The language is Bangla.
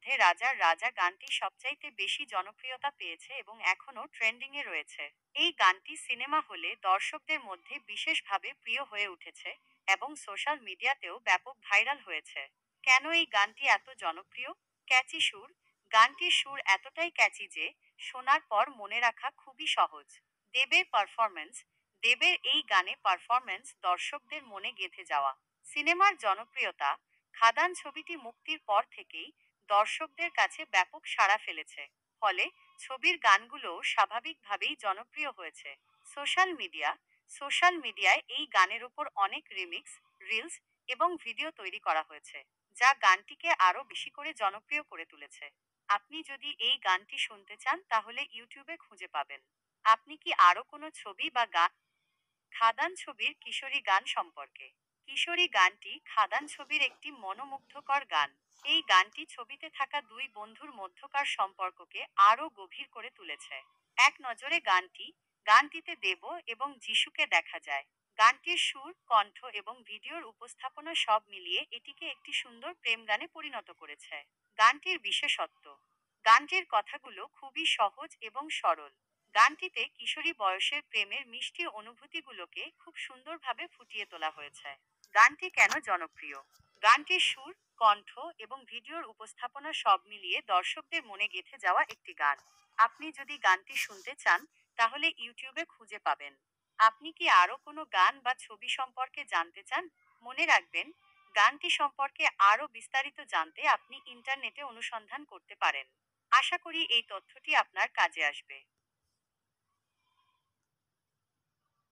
মধ্যে রাজার রাজা গানটি সবচাইতে বেশি জনপ্রিয়তা পেয়েছে এবং এখনও ট্রেন্ডিংয়ে রয়েছে। এই গানটি সিনেমা হলে দর্শকদের মধ্যে বিশেষভাবে প্রিয় হয়ে উঠেছে এবং সোশ্যাল মিডিয়াতেও ব্যাপক ভাইরাল হয়েছে। কেন এই গানটি এত জনপ্রিয়? ক্যাচি সুর। গানটির সুর এতটাই ক্যাচি যে শোনার পর মনে রাখা খুবই সহজ। দেবের পারফরম্যান্স। দেবের এই গানে পারফরম্যান্স দর্শকদের মনে গেঁথে যাওয়া। সিনেমার জনপ্রিয়তা। খাদান ছবিটি মুক্তির পর থেকেই দর্শকদের কাছে ব্যাপক সাড়া ফেলেছে। ফলে ছবির গানগুলোও স্বাভাবিকভাবেই জনপ্রিয় হয়েছে। Social media. সোশ্যাল মিডিয়ায় এই গানের উপর অনেক রিমিক্স, রিলস এবং ভিডিও তৈরি করা হয়েছে, যা গানটিকে আরও বেশি করে জনপ্রিয় করে তুলেছে। আপনি যদি এই গানটি শুনতে চান তাহলে ইউটিউবে খুঁজে পাবেন। আপনি কি আরো কোনো ছবি বা গান? খাদান ছবির কিশোরী গান সম্পর্কে। কিশোরী গানটি খাদান ছবির একটি মনোমুগ্ধকর গান। এই গানটি ছবিতে থাকা দুই বন্ধুর মধ্যকার সম্পর্ককে আরও গভীর করে তুলেছে। এক নজরে গানটিতে দেব এবং যিশুকে দেখা যায়। গানটির সুর, কণ্ঠ এবং ভিডিওর উপস্থাপনা সব মিলিয়ে এটিকে একটি সুন্দর প্রেম গানে পরিণত করেছে। গানটির বিশেষত্ব। গানটির কথাগুলো খুবই সহজ এবং সরল। গানটিতে কিশোরী বয়সের প্রেমের মিষ্টি অনুভূতিগুলোকে খুব সুন্দরভাবে ফুটিয়ে তোলা হয়েছে। গানটি কেন জনপ্রিয়? গানটির সুর, কণ্ঠ এবং ভিডিওর উপস্থাপনা সব মিলিয়ে দর্শকদের মনে গেঁথে যাওয়া একটি গান। আপনি যদি গানটি শুনতে চান তাহলে ইউটিউবে খুঁজে পাবেন। আপনি কি আরো কোনো গান বা ছবি সম্পর্কে জানতে চান? মনে রাখবেন, গানটি সম্পর্কে আরো বিস্তারিত জানতে আপনি ইন্টারনেটে অনুসন্ধান করতে পারেন। আশা করি এই তথ্যটি আপনার কাজে আসবে।